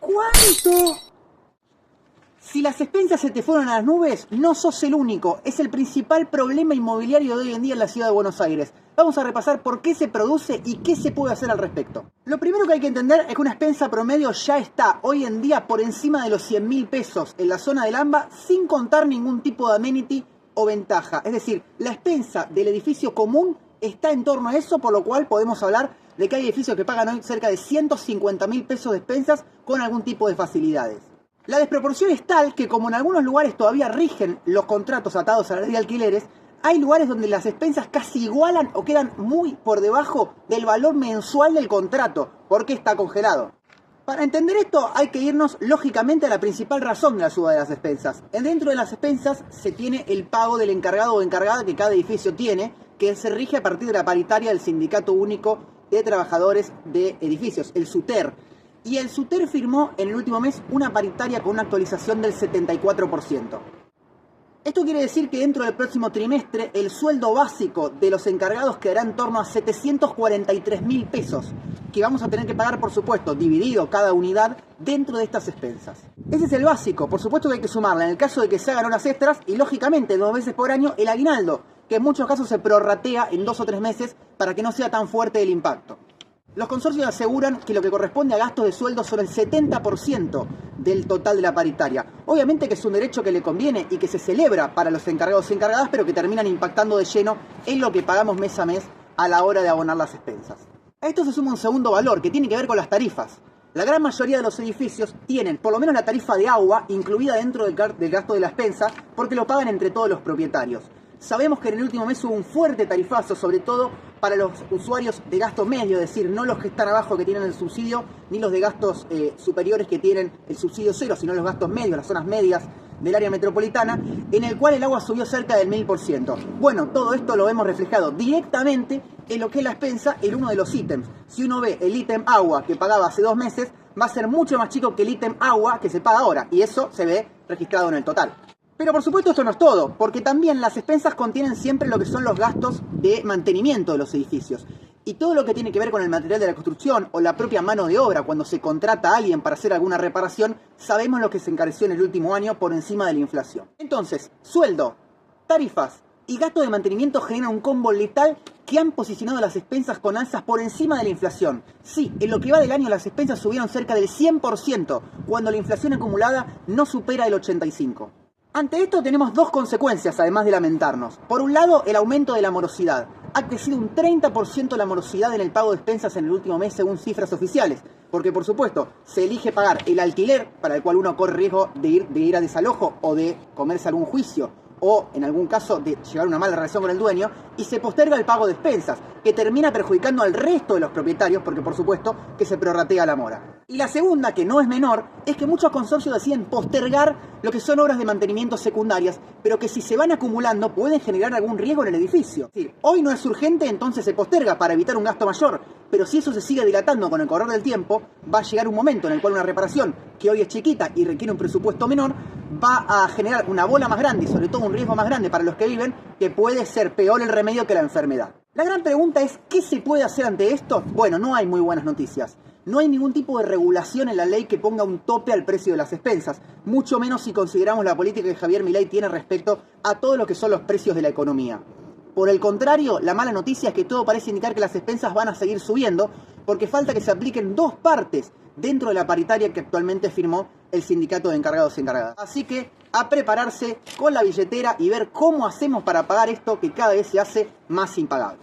¿Cuánto? Si las expensas se te fueron a las nubes, no sos el único. Es el principal problema inmobiliario de hoy en día en la ciudad de Buenos Aires. Vamos a repasar por qué se produce y qué se puede hacer al respecto. Lo primero que hay que entender es que una expensa promedio ya está hoy en día por encima de los 100.000 pesos en la zona del AMBA, sin contar ningún tipo de amenity o ventaja. Es decir, la expensa del edificio común está en torno a eso, por lo cual podemos hablar de que hay edificios que pagan hoy cerca de 150.000 pesos de expensas con algún tipo de facilidades. La desproporción es tal que, como en algunos lugares todavía rigen los contratos atados a la ley de alquileres, hay lugares donde las expensas casi igualan o quedan muy por debajo del valor mensual del contrato, porque está congelado. Para entender esto hay que irnos lógicamente a la principal razón de la suba de las expensas. Dentro de las expensas se tiene el pago del encargado o encargada que cada edificio tiene, que se rige a partir de la paritaria del Sindicato Único de Trabajadores de Edificios, el SUTER. Y el SUTER firmó en el último mes una paritaria con una actualización del 74%. Esto quiere decir que dentro del próximo trimestre el sueldo básico de los encargados quedará en torno a 743.000 pesos, que vamos a tener que pagar, por supuesto, dividido cada unidad dentro de estas expensas. Ese es el básico, por supuesto que hay que sumarla en el caso de que se hagan horas extras y, lógicamente, 2 veces por año el aguinaldo, que en muchos casos se prorratea en 2 o 3 meses para que no sea tan fuerte el impacto. Los consorcios aseguran que lo que corresponde a gastos de sueldo son el 70% del total de la paritaria. Obviamente que es un derecho que le conviene y que se celebra para los encargados y encargadas, pero que terminan impactando de lleno en lo que pagamos mes a mes a la hora de abonar las expensas. A esto se suma un segundo valor que tiene que ver con las tarifas. La gran mayoría de los edificios tienen por lo menos la tarifa de agua incluida dentro del gasto de la expensa porque lo pagan entre todos los propietarios. Sabemos que en el último mes hubo un fuerte tarifazo, sobre todo para los usuarios de gasto medio, es decir, no los que están abajo que tienen el subsidio, ni los de gastos superiores que tienen el subsidio cero, sino los gastos medios, las zonas medias del área metropolitana, en el cual el agua subió cerca del 1000%. Bueno, todo esto lo vemos reflejado directamente en lo que es la expensa, en uno de los ítems. Si uno ve el ítem agua que pagaba hace 2 meses, va a ser mucho más chico que el ítem agua que se paga ahora, y eso se ve registrado en el total. Pero por supuesto esto no es todo, porque también las expensas contienen siempre lo que son los gastos de mantenimiento de los edificios. Y todo lo que tiene que ver con el material de la construcción o la propia mano de obra, cuando se contrata a alguien para hacer alguna reparación, sabemos lo que se encareció en el último año por encima de la inflación. Entonces, sueldo, tarifas y gasto de mantenimiento generan un combo letal que han posicionado las expensas con alzas por encima de la inflación. Sí, en lo que va del año las expensas subieron cerca del 100%, cuando la inflación acumulada no supera el 85%. Ante esto tenemos 2 consecuencias, además de lamentarnos. Por un lado, el aumento de la morosidad. Ha crecido un 30% la morosidad en el pago de expensas en el último mes según cifras oficiales. Porque, por supuesto, se elige pagar el alquiler, para el cual uno corre riesgo de ir a desalojo o de comerse algún juicio, o en algún caso de llevar una mala relación con el dueño, y se posterga el pago de expensas, que termina perjudicando al resto de los propietarios, porque por supuesto que se prorratea la mora. Y la segunda, que no es menor, es que muchos consorcios deciden postergar lo que son obras de mantenimiento secundarias, pero que si se van acumulando pueden generar algún riesgo en el edificio. Es decir, hoy no es urgente, entonces se posterga para evitar un gasto mayor, pero si eso se sigue dilatando con el correr del tiempo, va a llegar un momento en el cual una reparación que hoy es chiquita y requiere un presupuesto menor, va a generar una bola más grande y sobre todo un riesgo más grande para los que viven, que puede ser peor el remedio que la enfermedad. La gran pregunta es, ¿qué se puede hacer ante esto? Bueno, no hay muy buenas noticias. No hay ningún tipo de regulación en la ley que ponga un tope al precio de las expensas, mucho menos si consideramos la política que Javier Milei tiene respecto a todo lo que son los precios de la economía. Por el contrario, la mala noticia es que todo parece indicar que las expensas van a seguir subiendo porque falta que se apliquen 2 partes dentro de la paritaria que actualmente firmó el Sindicato de Encargados y Encargadas. Así que a prepararse con la billetera y ver cómo hacemos para pagar esto que cada vez se hace más impagable.